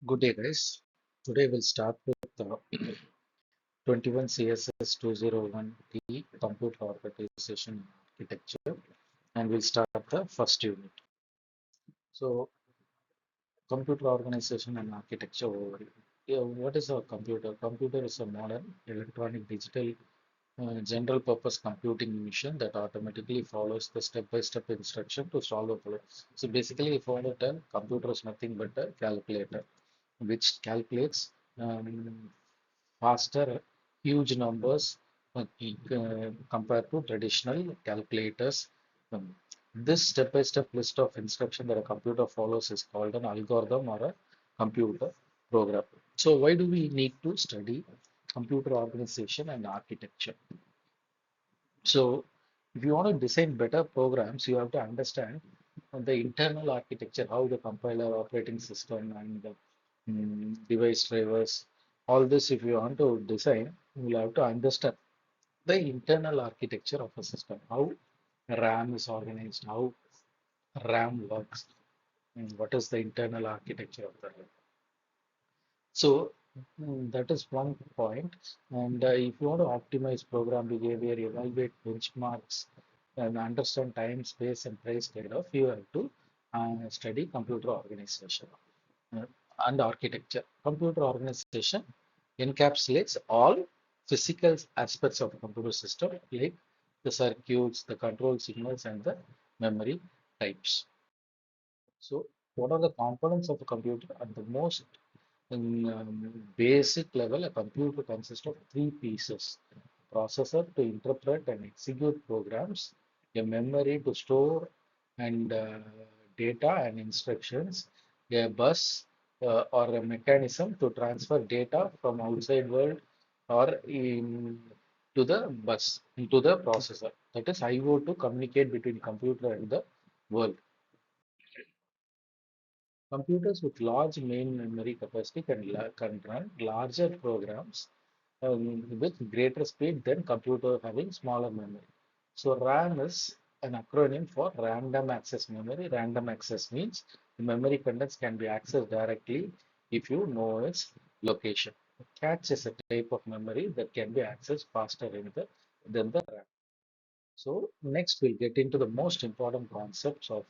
Good day, guys. Today we'll start with 21 CSS 201T Computer Organization Architecture, and we'll start the first unit. So, computer organization and architecture overview. Yeah, what is a computer? Computer is a modern electronic digital general purpose computing machine that automatically follows the step-by-step instruction to solve a problem. So basically, if you want to tell, computer is nothing but a calculator which calculates faster huge numbers compared to traditional calculators. Um, this step-by-step list of instruction that a computer follows is called an algorithm or a computer program. So why do we need to study computer organization and architecture? So if you want to design better programs, you have to understand the internal architecture, how the compiler, operating system, and the device drivers, all this, if you want to design, you will have to understand the internal architecture of a system, how RAM is organized, how RAM works, and what is the internal architecture of the RAM. So that is one point. And if you want to optimize program behavior, evaluate benchmarks, and understand time, space, and price trade-off, you have to study computer organization uh, and architecture. Computer organization encapsulates all physical aspects of a computer system, like the circuits, the control signals, and the memory types. So, what are the components of a computer? At the most basic level, a computer consists of three pieces: processor to interpret and execute programs, a memory to store and data and instructions, a bus or a mechanism to transfer data from outside world or to the bus into the processor. That is I/O to communicate between computer and the world. Computers with large main memory capacity can run larger programs with greater speed than computer having smaller memory. So RAM is an acronym for random access memory. Random access means the memory contents can be accessed directly if you know its location. Cache is a type of memory that can be accessed faster than the RAM. So next we'll get into the most important concepts of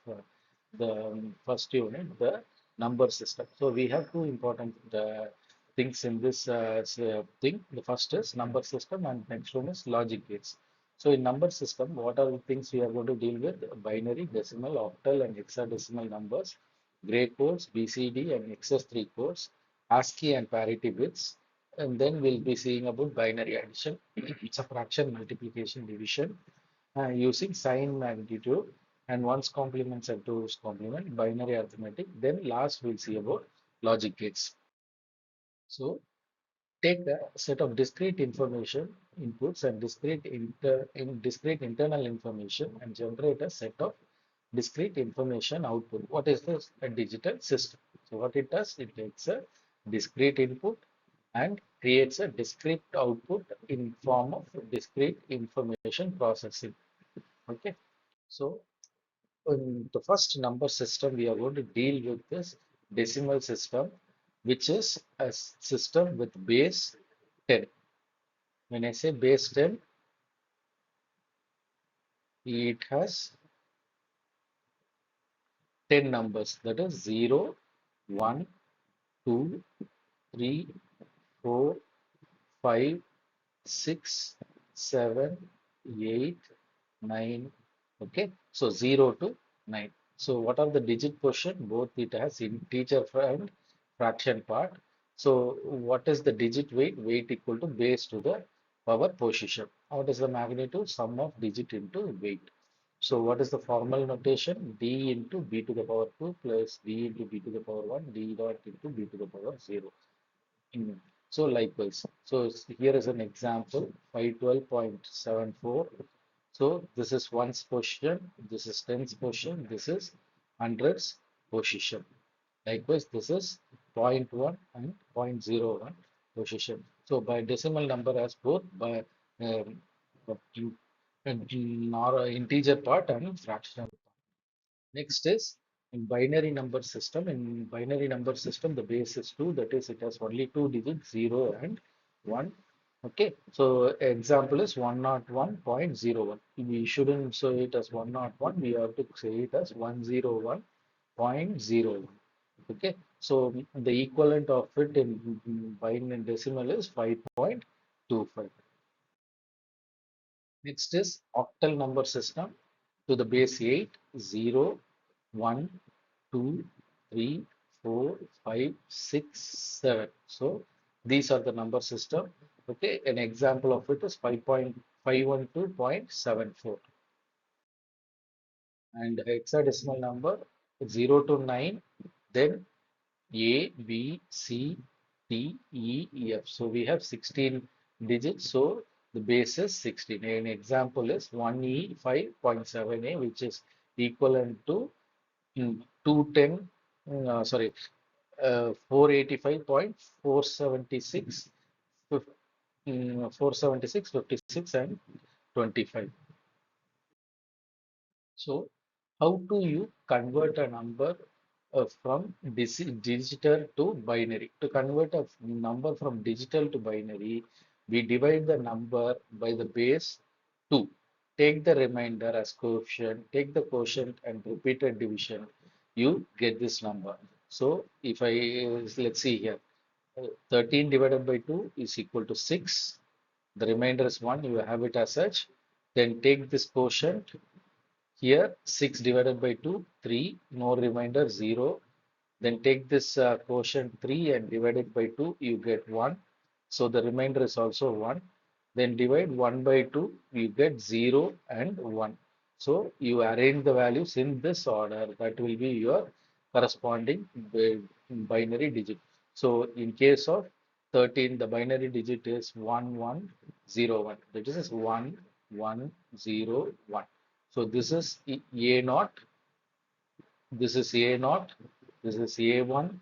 the first unit, the number system. So we have two important things in this thing. The first is number system and next one is logic gates. So in number system, what are the things we are going to deal with? Binary, decimal, octal and hexadecimal numbers, gray codes, BCD and XS3 codes, ASCII and parity bits. And then we'll be seeing about binary addition, subtraction, multiplication, division, using sign magnitude and one's complements and two's complement, binary arithmetic. Then last we'll see about logic gates. So take a set of discrete information inputs and discrete internal information and generate a set of discrete information output. What is this? A digital system. So what it does, it takes a discrete input and creates a discrete output in form of discrete information processing. Okay. So in the first number system, we are going to deal with this decimal system, which is a system with base 10. When I say base 10, it has 10 numbers. That is 0, 1, 2, 3, 4, 5, 6, 7, 8, 9. Okay, so 0 to 9. So what are the digit portion? Both it has integer and fraction part. So what is the digit weight? Weight equal to base to the power position. What is the magnitude? Sum of digit into weight. So what is the formal notation? D into b to the power 2 plus d into b to the power 1, d dot into b to the power 0. So likewise, so here is an example, 512.74. So this is ones position, this is tens position, this is hundreds position. Likewise, this is zero point 0.1 and zero point 0.01 position. So by decimal number as both by um, in, or integer part and fractional. Next is In binary number system, the base is 2, that is, it has only two digits, 0 and 1. Okay, so example is 101.01. We shouldn't say it as 101, we have to say it as 101.01. Okay, so the equivalent of it in binary decimal is 5.25. Next is octal number system to the base 8, 0, 1, 2, 3, 4, 5, 6, 7. So these are the number system. Okay, an example of it is 5.512.74, and hexadecimal number 0 to 9, then A, B, C, D, E, F. So we have 16 digits. So the base is 16. An example is 1E5.7A, which is equivalent to 210, 485.476, 476, 56, and 25. So, how do you convert a number from digital to binary? To convert a number from digital to binary, we divide the number by the base 2. Take the remainder as coefficient, take the quotient and repeated division, you get this number. So, if let's see here, 13 divided by 2 is equal to 6. The remainder is 1, you have it as such. Then take this quotient. Here 6 divided by 2, 3, no remainder 0. Then take this quotient 3 and divide it by 2, you get 1. So the remainder is also 1. Then divide 1 by 2, you get 0 and 1. So you arrange the values in this order. That will be your corresponding binary digit. So in case of 13, the binary digit is 1101. That is 1101. So this is A naught, this is A naught, this is A1,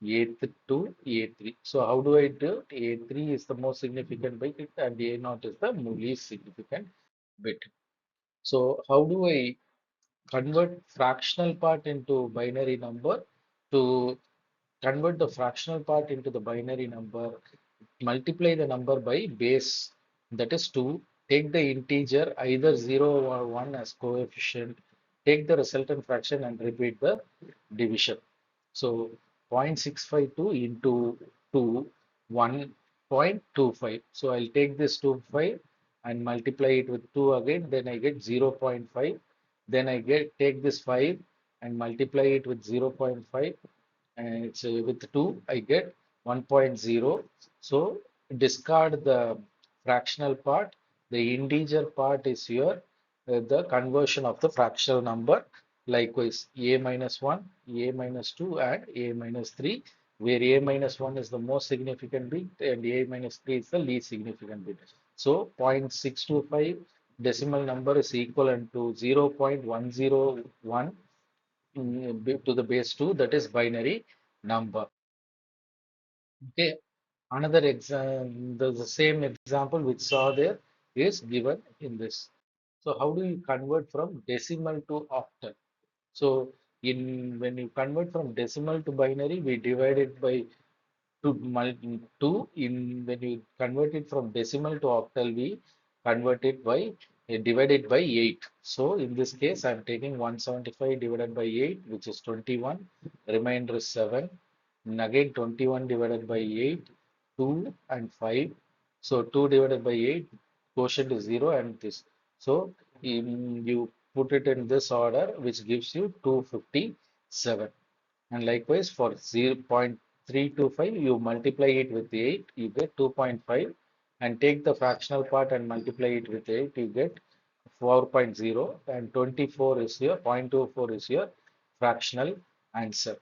A2, A3. So how do I do it? A3 is the most significant bit and A naught is the least significant bit. So how do I convert fractional part into binary number? To convert the fractional part into the binary number, multiply the number by base, that is 2, take the integer either 0 or 1 as coefficient, take the resultant fraction and repeat the division. So 0.652 into 2, 1.25. So I'll take this 25 and multiply it with 2 again, then I get 0.5. Then I take this 5 and multiply it with 0.5, and it's with 2 I get 1.0. So discard the fractional part. The integer part is here, the conversion of the fractional number. Likewise, a minus 1, a minus 2, and a minus 3, where a minus 1 is the most significant bit and a minus 3 is the least significant bit. So 0.625 decimal number is equivalent to 0.101 to the base 2, that is binary number. Okay, another example, the same example which saw there is given in this. So how do you convert from decimal to octal? So in when you convert from decimal to binary, we divide it by 2 in when you convert it from decimal to octal, we convert it by divide it by 8. So in this case, I'm taking 175 divided by 8, which is 21. Remainder is 7. And again 21 divided by 8, 2 and 5. So 2 divided by 8, quotient is 0 and this. So you put it in this order, which gives you 257. And likewise for 0.325, you multiply it with 8, you get 2.5, and take the fractional part and multiply it with 8, you get 4.0, and 24 is here, 0.24 is your fractional answer.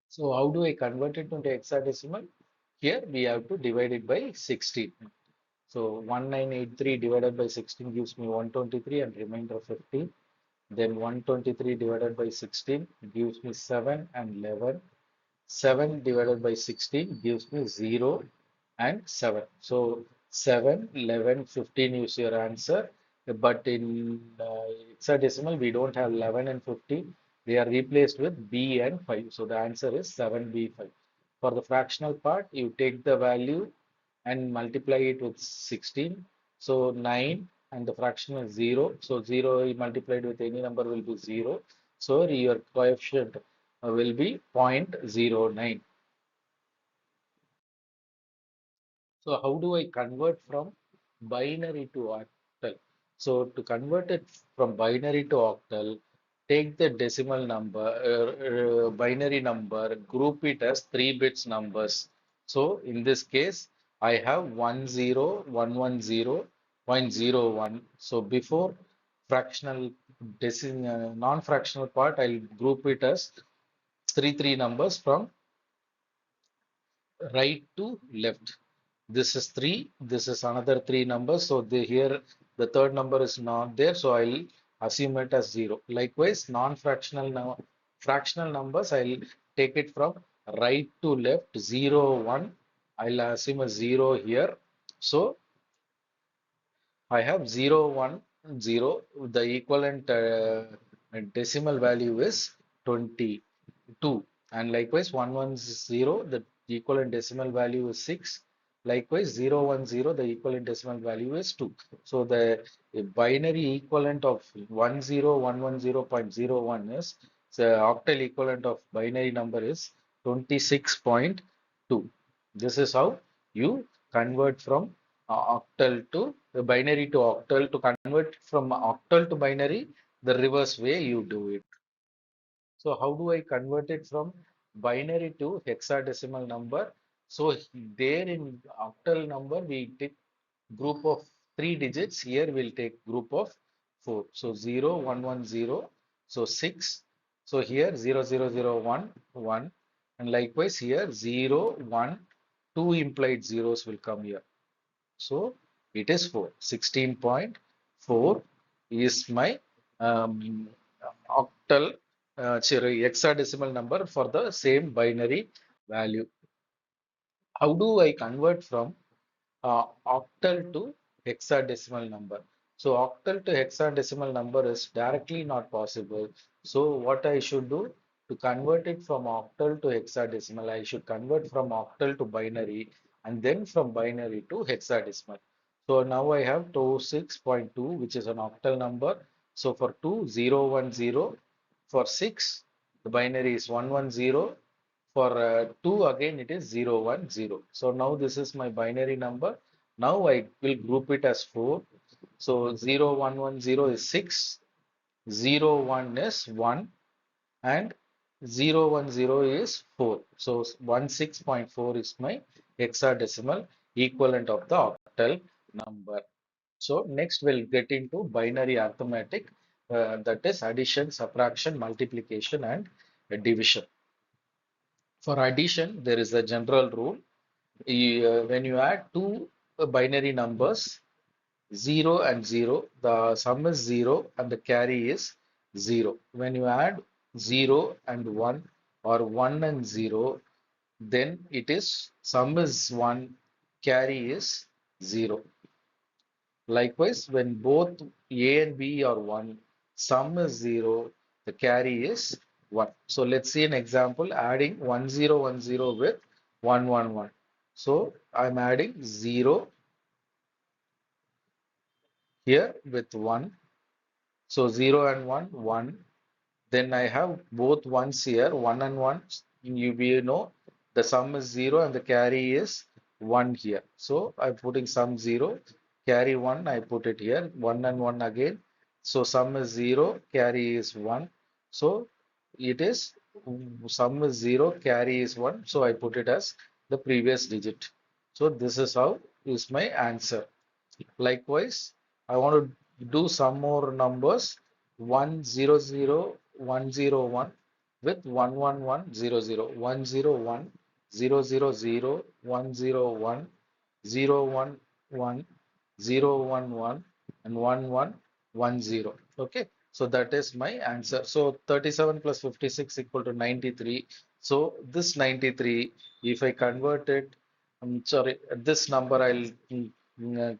So how do I convert it into hexadecimal? Here we have to divide it by 16. So 1983 divided by 16 gives me 123 and remainder 15. Then 123 divided by 16 gives me 7 and 11. 7 divided by 16 gives me 0 and 7. So 7, 11, 15 is your answer. But in hexadecimal, we don't have 11 and 15. They are replaced with b and 5. So the answer is 7b5. For the fractional part, you take the value and multiply it with 16. So 9 and the fraction is 0. So 0 multiplied with any number will be 0. So your coefficient will be 0.09. So how do I convert from binary to octal? So to convert it from binary to octal, take the decimal number, binary number, group it as 3 bits numbers. So in this case, I have 10110.01. So before fractional non-fractional part, I'll group it as three numbers from right to left. This is 3, this is another 3 numbers. So here the third number is not there. So I'll assume it as 0. Likewise, non-fractional fractional numbers, I'll take it from right to left, 0, 1. I'll assume a 0 here. So I have 0, 1, 0. The equivalent decimal value is 22. And likewise, 110, the equivalent decimal value is 6. Likewise, 010, the equivalent decimal value is 2. So the binary equivalent of 10110.01 is the octal equivalent of binary number is 26.2. This is how you convert from octal to binary to octal. To convert from octal to binary, the reverse way you do it. So how do I convert it from binary to hexadecimal number? So there in octal number, we take group of 3 digits. Here we'll take group of 4. So 0, 1, 1, 0. So 6. So here 0, 0, 0, 1, 1. And likewise here 0, 1, 2 implied zeros will come here. So it is 4. 16.4 is my octal, sorry, hexadecimal number for the same binary value. How do I convert from octal to hexadecimal number? So octal to hexadecimal number is directly not possible. So what I should do to convert it from octal to hexadecimal, I should convert from octal to binary and then from binary to hexadecimal. So now I have 26.2, which is an octal number. So for 2, 0, 1, 0. For 6, the binary is 1, 1, 0. For 2, again, it is 0, 1, 0. So now this is my binary number. Now I will group it as 4. So 0, 1, 1, 0 is 6, 0, 1 is 1, and 0, 1, 0 is 4. So 16.4 is my hexadecimal equivalent of the octal number. So next we'll get into binary arithmetic, that is addition, subtraction, multiplication, and division. For addition, there is a general rule. When you add two binary numbers, 0 and 0, the sum is 0 and the carry is 0. When you add 0 and 1 or 1 and 0, then it is sum is 1, carry is 0. Likewise, when both A and B are 1, sum is 0, the carry is 1. So let's see an example adding 1010 with 111. So I'm adding 0 here with 1. So 0 and 1, 1. Then I have both ones here, 1 and 1. You know the sum is 0 and the carry is 1 here. So I'm putting sum 0, carry 1, I put it here, 1 and 1 again. So sum is 0, carry is 1. So it is sum is 0, carry is 1. So I put it as the previous digit. So this is how is my answer. Likewise, I want to do some more numbers 100 101 with 11100 101 000 101 011 011 and 1110. Okay, so that is my answer. So 37 plus 56 equal to 93. So this 93, if I convert it, I'm sorry, this number I'll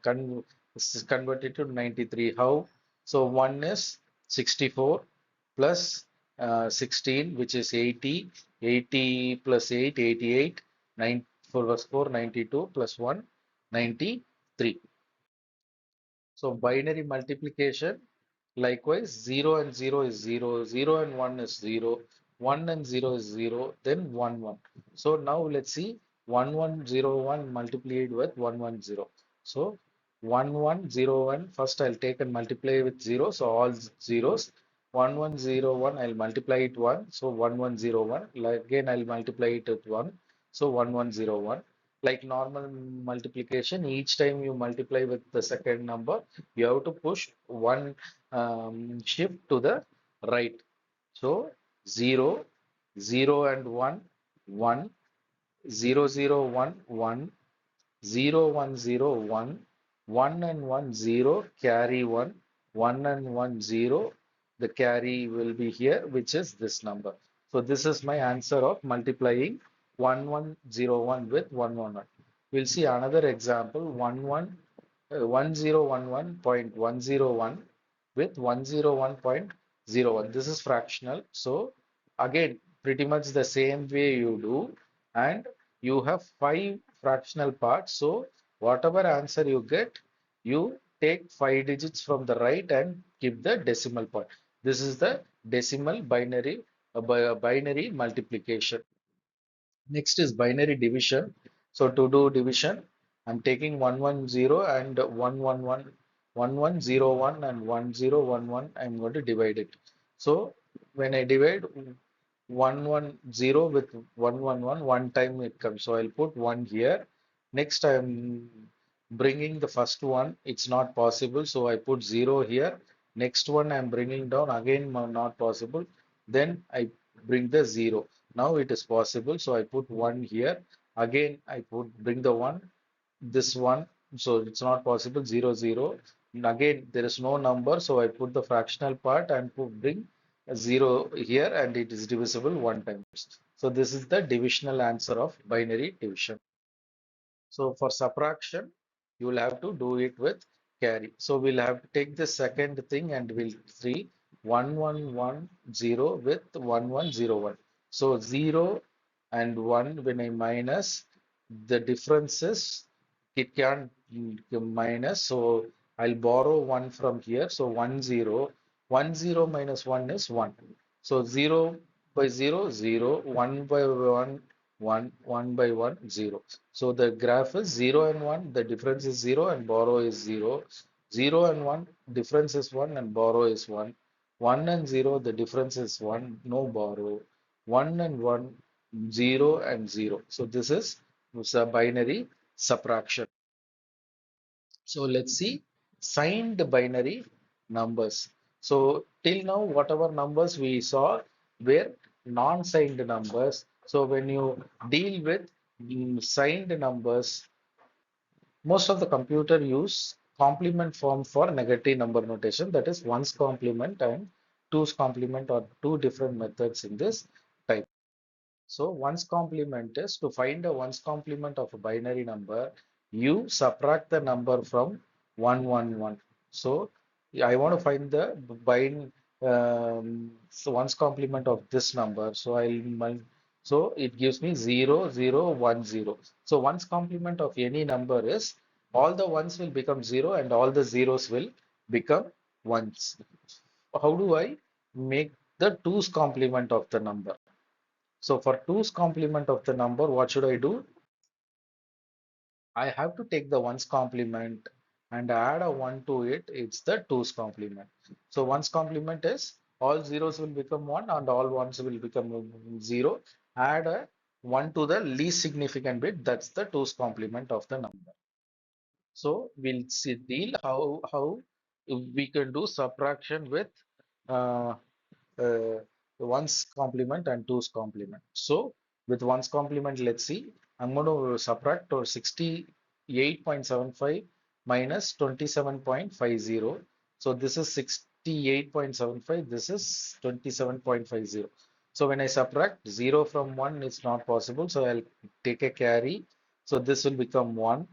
convert it to 93. How? So 1 is 64 plus 16, which is 80, 80 plus 8, 88, 9, 4 plus 4, 92 plus 1, 93. So binary multiplication, likewise, 0 and 0 is 0, 0 and 1 is 0, 1 and 0 is 0, then 1, 1. So now let's see 1, 1, 0, 1 multiplied with 1, 1, 0. So 1, 1, 0, 1, first I'll take and multiply with 0, so all zeros. 1, 1, 0, 1, I'll multiply it 1, so 1, 1, 0, 1. Again, I'll multiply it with 1, so 1, 1, 0, 1. Like normal multiplication, each time you multiply with the second number, you have to push one shift to the right. So 0, 0 and 1, 1, 0, 0, 1, 1, 0, 1, 0, 1, 1 and 1, 0, carry 1, 1 and 1, 0. The carry will be here, which is this number. So this is my answer of multiplying 1101 with 111. We'll see another example, 1011.101 with 101.01. This is fractional. So again, pretty much the same way you do, and you have five fractional parts. So whatever answer you get, you take 5 digits from the right and keep the decimal point. This is the decimal binary multiplication. Next is binary division. So to do division, I'm taking 110 and 111, 1101 and 1011. I'm going to divide it. So when I divide 110 with 111, one time it comes. So I'll put 1 here. Next, I'm bringing the first one. It's not possible. So I put 0 here. Next one I'm bringing down. Again, not possible. Then I bring the 0. Now it is possible. So I put 1 here. Again, I bring the 1. This one. So it's not possible. 0, 0. And again, there is no number. So I put the fractional part and bring a 0 here, and it is divisible one time. So this is the divisional answer of binary division. So for subtraction, you will have to do it with carry. So we'll have to take the second thing and we'll see 1110 with 1101. So 0 and 1, when I minus, the difference is it can't minus. So I'll borrow 1 from here. So 10 minus 1 is 1. So 0 by 0, 0, 1 by 1, 1, 1 by 1, 0. So the graph is 0 and 1, the difference is 0 and borrow is 0. 0 and 1, difference is 1 and borrow is 1. 1 and 0, the difference is 1, no borrow. 1 and 1, 0 and 0. So this is a binary subtraction. So let's see signed binary numbers. So till now, whatever numbers we saw were non-signed numbers. So when you deal with signed numbers, most of the computer use complement form for negative number notation. That is ones complement and two's complement, or two different methods in this type. So ones complement is to find a ones complement of a binary number, you subtract the number from 111. So I want to find the so ones complement of this number. So so it gives me 0, 0, 1, 0. So ones complement of any number is all the ones will become 0 and all the zeros will become ones. How do I make the twos complement of the number? So for two's complement of the number, what should I do? I have to take the ones complement and add a 1 to it. It's the two's complement. So ones complement is all zeros will become 1 and all ones will become 0. Add a 1 to the least significant bit. That's the two's complement of the number. So we'll see deal how we can do subtraction with uh, uh, one's complement and two's complement. So with one's complement, let's see, I'm going to subtract or 68.75 minus 27.50. So this is 68.75. This is 27.50. So when I subtract 0 from 1, it's not possible. So I'll take a carry. So this will become 1.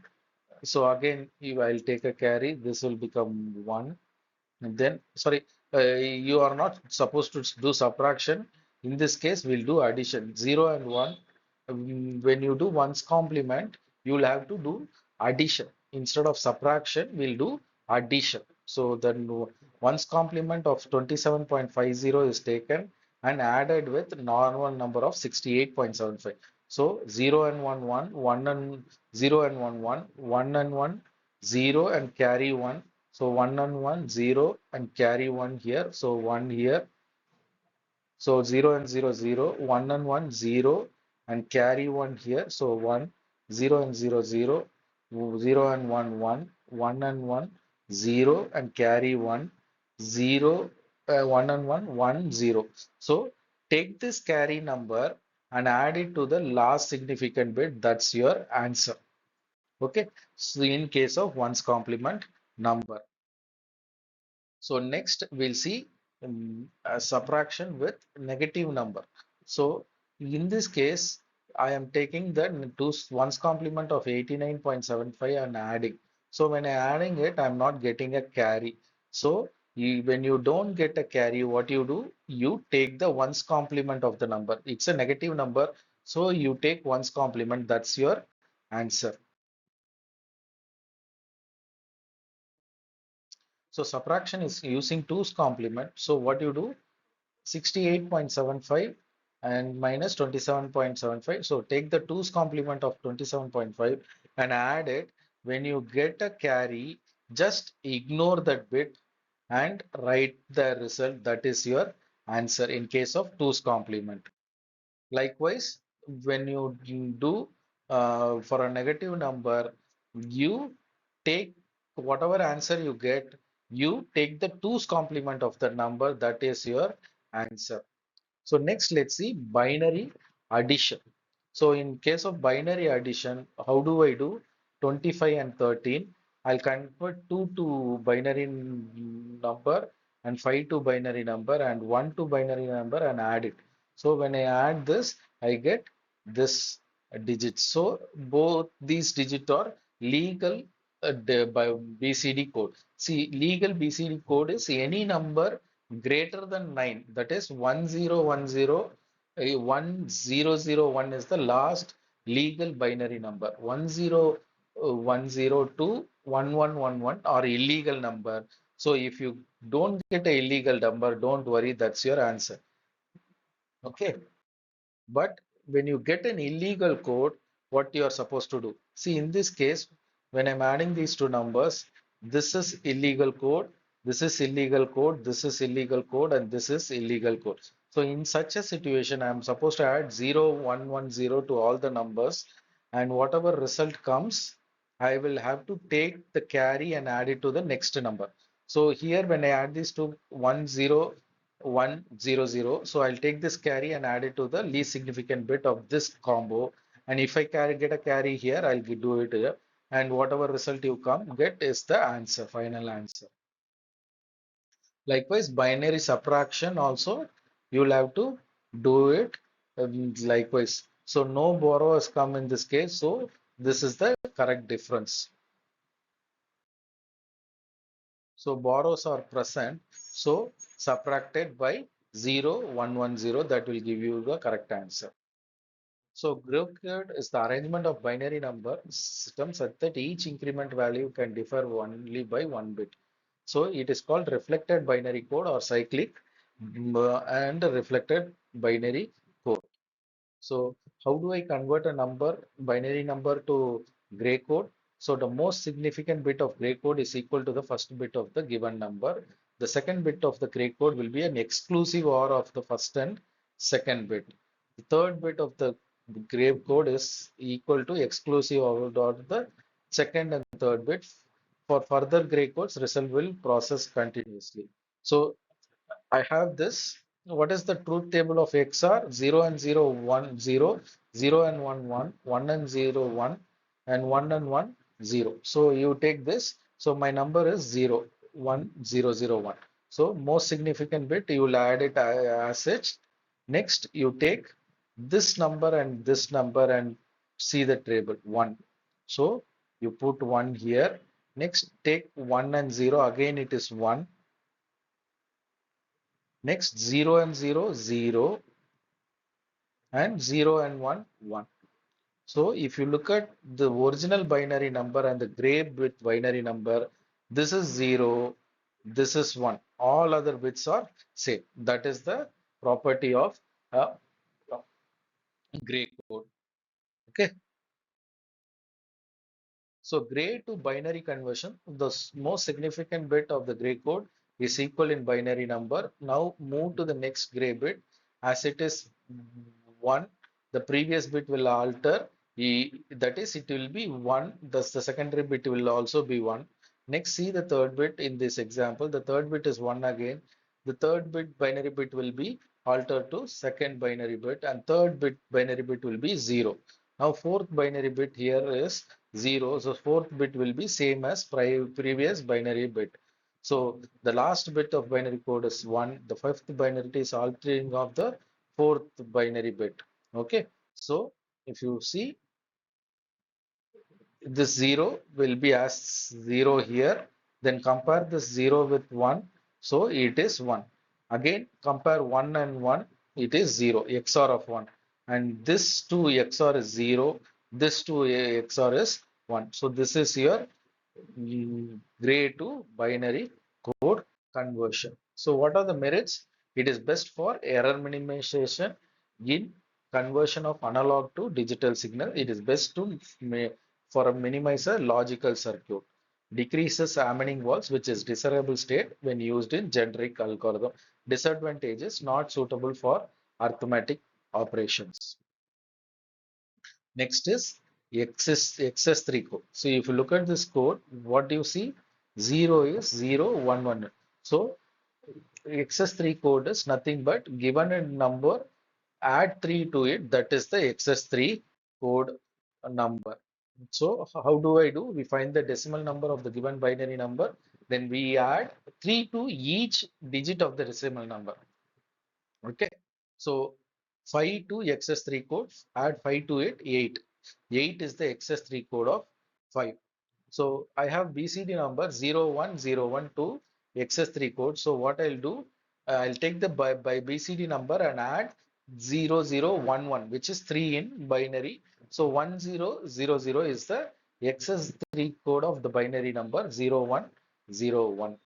So again, if I'll take a carry, this will become 1. And then, sorry, You are not supposed to do subtraction. In this case, we'll do addition. 0 and 1. When you do ones complement, you'll have to do addition. Instead of subtraction, we'll do addition. So then ones complement of 27.50 is taken and added with normal number of 68.75. So 0 and 1, 1, 1 and 0 and 1, 1, 1 and 1, 0 and carry 1. So 1 and 1, 0 and carry 1 here. So 1 here. So 0 and 0, 0. 1 and 1, 0 and carry 1 here. So 1, 0 and 0, 0. 0 and 1, 1. 1 and 1, 0 and carry 1. 0, 1 and 1, 1, 0. So take this carry number and add it to the last significant bit. That's your answer. Okay. So in case of ones complement number. So next we'll see a subtraction with negative number. So in this case, I am taking the ones complement of 89.75 and adding. So when I adding it, I'm not getting a carry. So when you don't get a carry, what you do? You take the ones complement of the number. It's a negative number. So you take ones complement. That's your answer. So subtraction is using two's complement. So what you do? 68.75 and minus 27.75. So take the two's complement of 27.5 and add it. When you get a carry, just ignore that bit and write the result. That is your answer in case of two's complement. Likewise, when you do for a negative number, you take whatever answer you get, you take the two's complement of the number. That is your answer. So next, let's see binary addition. So in case of binary addition, how do I do 25 and 13? I'll convert 2 to binary number and 5 to binary number and 1 to binary number and add it. So when I add this, I get this digit. So both these digits are legal by BCD code. See, legal BCD code is any number greater than 9, that is 1010. 1001 is the last legal binary number. 1010 to 1111 are illegal number. So if you don't get a illegal number, don't worry, that's your answer. Okay. But when you get an illegal code, what you are supposed to do? See, in this case, when I'm adding these two numbers, this is illegal code, this is illegal code, this is illegal code, and this is illegal code. So in such a situation, I'm supposed to add 0110 to all the numbers, and whatever result comes, I will have to take the carry and add it to the next number. So here, when I add these two 10100, so I'll take this carry and add it to the least significant bit of this combo. And if I get a carry here, I'll do it here. And whatever result you get is the answer, final answer. Likewise, binary subtraction also, you'll have to do it likewise. So no borrow has come in this case. So this is the correct difference. So borrows are present. So subtracted by 0110, that will give you the correct answer. So group code is the arrangement of binary number system such that each increment value can differ only by one bit. So it is called reflected binary code or cyclic and reflected binary code. So how do I convert a binary number to gray code? So the most significant bit of gray code is equal to the first bit of the given number. The second bit of the gray code will be an exclusive OR of the first and second bit. The third bit of the gray code is equal to exclusive OR of the second and third bit. For further gray codes, result will process continuously. So I have this. What is the truth table of XR? 0 and 0, 1, 0, 0 and 1, 1, 1 and 0, 1, and 1 and 1, 0. So you take this. So my number is 0, 1, 0, 0, 1. So most significant bit, you will add it as such. Next, you take this number and see the table 1. So you put 1 here. Next, take 1 and 0. Again, it is 1. Next, 0 and 0, 0, and 0 and 1, 1. So if you look at the original binary number and the gray bit binary number, this is 0, this is 1. All other bits are same. That is the property of a gray code. Okay. So gray to binary conversion, the most significant bit of the gray code is equal in binary number. Now move to the next gray bit. As it is 1, the previous bit will alter. That is, it will be 1. Thus, the secondary bit will also be 1. Next, see the third bit in this example. The third bit is 1 again. The third bit binary bit will be altered to second binary bit, and third bit binary bit will be 0. Now, fourth binary bit here is 0. So fourth bit will be same as previous binary bit. So the last bit of binary code is 1. The fifth binary is altering of the fourth binary bit. Okay. So if you see, this 0 will be as 0 here. Then compare this 0 with 1. So it is 1. Again, compare 1 and 1. It is 0, XOR of 1. And this 2 XOR is 0. This 2 XOR is 1. So this is your gray to binary code conversion. So what are the merits? It is best for error minimization in conversion of analog to digital signal. It is best to for minimize a logical circuit. Decreases Hamming walls, which is desirable state when used in generic algorithm. Disadvantages not suitable for arithmetic operations. Next is XS3 code. So if you look at this code, what do you see? 0 is 0, 1, 1. So XS3 code is nothing but given a number, add 3 to it, that is the XS3 code number. So how do I do? We find the decimal number of the given binary number, then we add 3 to each digit of the decimal number. Okay. So 5 to XS3 code, add 5 to it, 8. 8 is the XS3 code of 5. So I have BCD number 0101 to XS3 code. So what I'll do, I'll take the by BCD number and add 0011, which is 3 in binary. So 1000 is the XS3 code of the binary number 0101.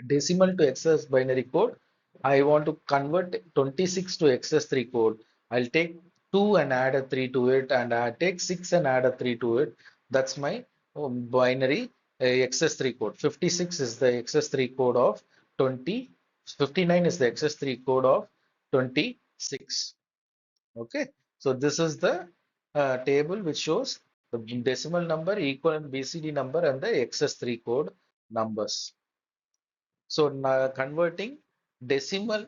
Decimal to XS binary code. I want to convert 26 to XS3 code. I'll take 2 and add a 3 to it, and I take 6 and add a 3 to it. That's my binary XS3 code. 56 is the XS3 code of 20. 59 is the XS3 code of 26. Okay. So this is the table which shows the decimal number, equivalent BCD number, and the XS3 code numbers. So now converting decimal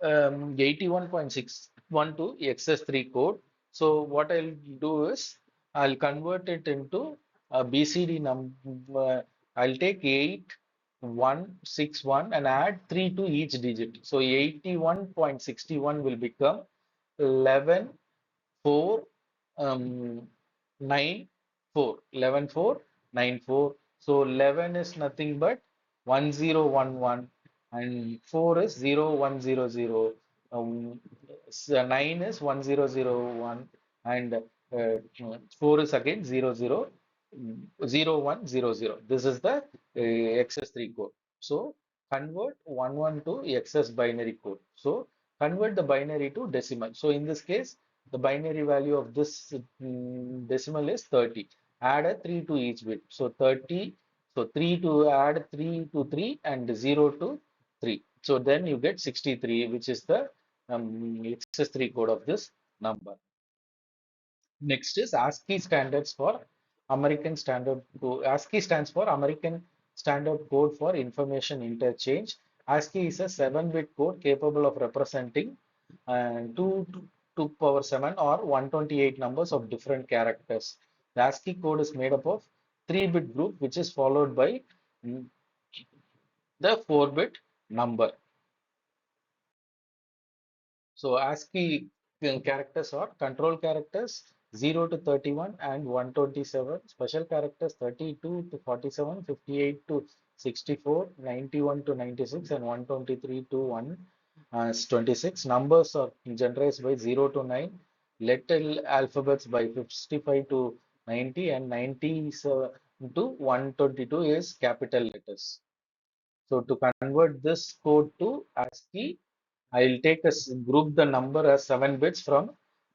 81.61 to XS3 code. So what I'll do is I'll convert it into a BCD number. I'll take 8161 and add 3 to each digit. So 81.61 will become 11 4 9 4 11 4 9 4. So 11 is nothing but 1011, and 4 is 0100. So 9 is 1001, and 4 is again 0100. This is the XS3 code. So convert 11 to XS binary code. So convert the binary to decimal. So in this case, the binary value of this decimal is 30. Add a 3 to each bit. So 30. So 3 to add 3 to 3 and 0 to 3. So then you get 63, which is the XS3 code of this number. Next is ASCII standards for American Standard Code. ASCII stands for American Standard Code for Information Interchange. ASCII is a 7-bit code capable of representing 2 to power 7 or 128 numbers of different characters. The ASCII code is made up of 3-bit group, which is followed by mm, the 4-bit number. So ASCII characters are control characters 0 to 31 and 127, special characters 32 to 47, 58 to 64, 91 to 96, and 123 to 126. Numbers are generated by 0 to 9. Little alphabets by 65 to 90, and 97 to 122 is capital letters. So to convert this code to ASCII, I'll take group the number as 7 bits from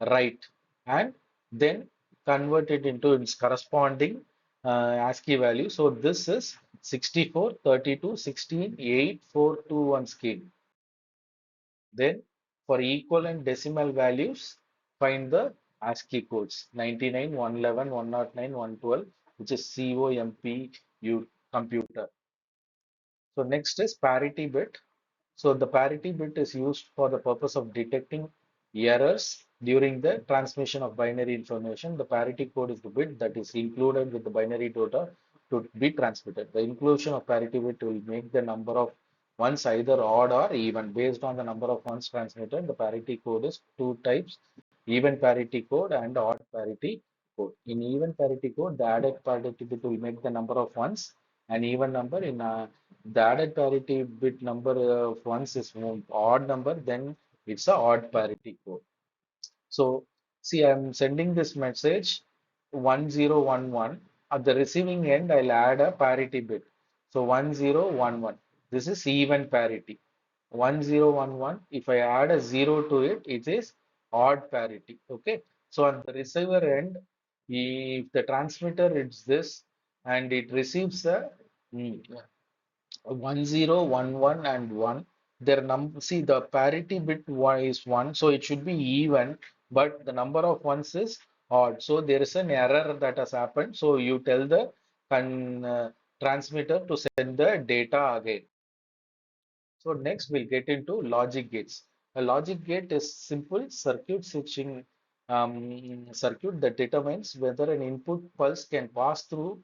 right, and then convert it into its corresponding ASCII value. So this is 64, 32, 16, 8, 4, 2, 1 scheme. Then for equivalent decimal values, find the ASCII codes 99, 111, 109, 112, which is COMPU computer. So next is parity bit. So the parity bit is used for the purpose of detecting errors during the transmission of binary information. The parity code is the bit that is included with the binary data to be transmitted. The inclusion of parity bit will make the number of ones either odd or even. Based on the number of ones transmitted, the parity code is two types: even parity code and odd parity code. In even parity code, the added parity bit will make the number of ones an even number. In the added parity bit number of ones is odd number, then it's a odd parity code. So see, I'm sending this message 1011. At the receiving end, I'll add a parity bit. So 1011. This is even parity. 1011. If I add a zero to it, it is odd parity. Okay. So on the receiver end, if the transmitter is this and it receives a 1011 and 1, their number, see, the parity bit one is 1, so it should be even, but the number of ones is odd, so there is an error that has happened. So you tell the transmitter to send the data again. So next we'll get into logic gates. A logic gate is simple circuit switching circuit that determines whether an input pulse can pass through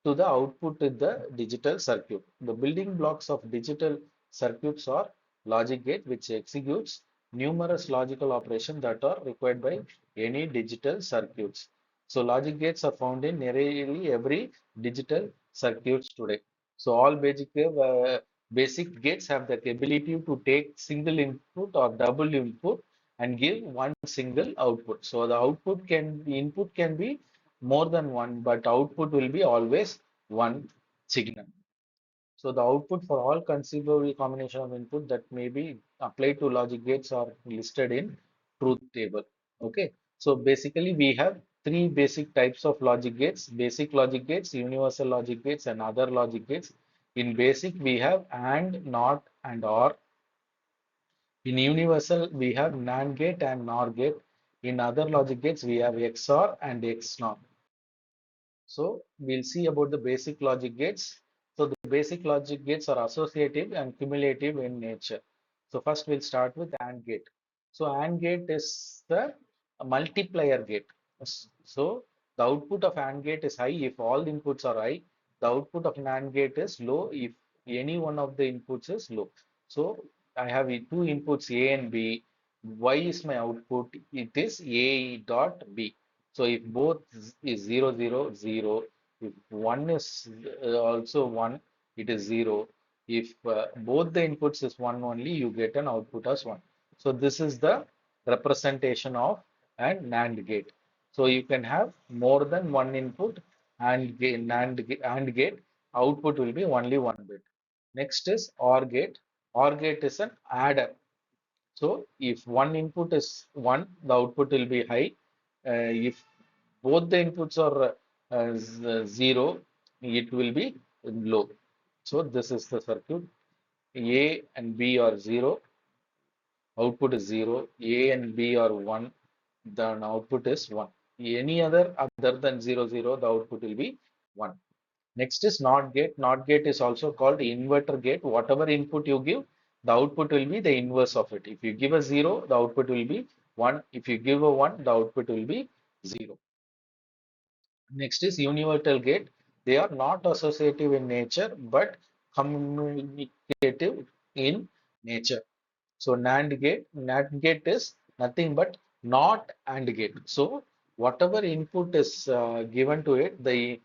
to the output in the digital circuit. The building blocks of digital circuits are logic gate, which executes numerous logical operations that are required by any digital circuits. So logic gates are found in nearly every digital circuits today. So all basic gates have the ability to take single input or double input and give one single output. So the input can be more than one, but output will be always one signal. So the output for all conceivable combination of input that may be applied to logic gates are listed in truth table. Okay. So basically we have three basic types of logic gates: basic logic gates, universal logic gates, and other logic gates. In basic we have AND, NOT, and OR. In universal we have NAND gate and NOR gate. In other logic gates we have XOR and XNOR. So we'll see about the basic logic gates. So the basic logic gates are associative and cumulative in nature. So first we'll start with AND gate. So AND gate is the multiplier gate. So the output of AND gate is high if all the inputs are high. The output of NAND gate is low if any one of the inputs is low. So I have two inputs A and B. Y is my output. It is A dot B. So if both is 0, 0, 0, if one is also 1, it is 0. If both the inputs is 1 only, you get an output as 1. So this is the representation of an NAND gate. So you can have more than one input and NAND gate, output will be only one bit. Next is OR gate. OR gate is an adder. So if one input is 1, the output will be high. If both the inputs are 0, it will be low. So this is the circuit. A and B are 0, output is 0. A and B are 1, then output is 1. Any other than 0, 0, the output will be 1. Next is NOT gate. NOT gate is also called inverter gate. Whatever input you give, the output will be the inverse of it. If you give a 0, the output will be 1. If you give a 1, the output will be 0. Next is universal gate. They are not associative in nature but communicative in nature. So NAND gate is nothing but not AND gate. So whatever input is given to it, the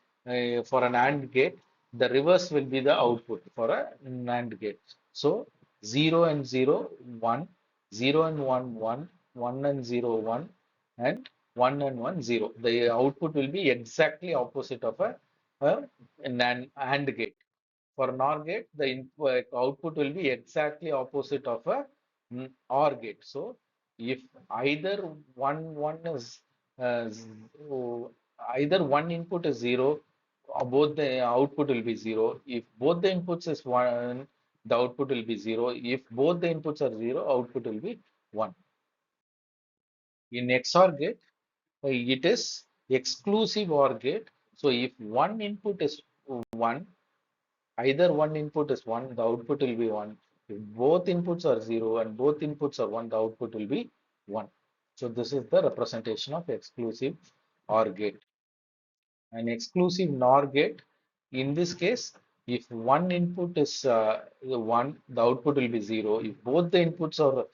for an AND gate, the reverse will be the output for a NAND gate. So 0 and 0, 1, 0 and 1, 1, 1 and 0, 1, and 1 and 1, 0. The output will be exactly opposite of a NAND AND gate. For NOR gate, the output will be exactly opposite of a OR gate. So if either one is oh, either one input is zero, both the output will be zero. If both the inputs is one, the output will be zero. If both the inputs are zero, output will be one. In XOR gate, it is exclusive OR gate. So if one input is one, either one input is one, the output will be one. If both inputs are zero and both inputs are one, the output will be one. So this is the representation of exclusive OR gate. An exclusive NOR gate, in this case, if one input is one, the output will be zero. If both the inputs are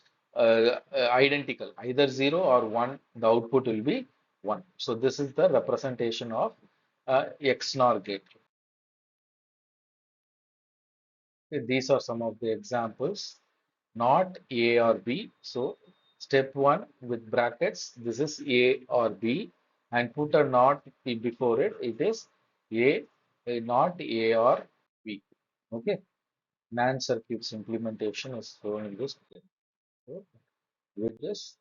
identical, either zero or one, the output will be one. So this is the representation of XNOR gate. Okay, these are some of the examples, not A or B. So step one with brackets, this is A or B, and put a not before it, it is A, not A or B. Okay, NAND circuits implementation is shown in this. So with this,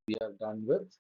we are done with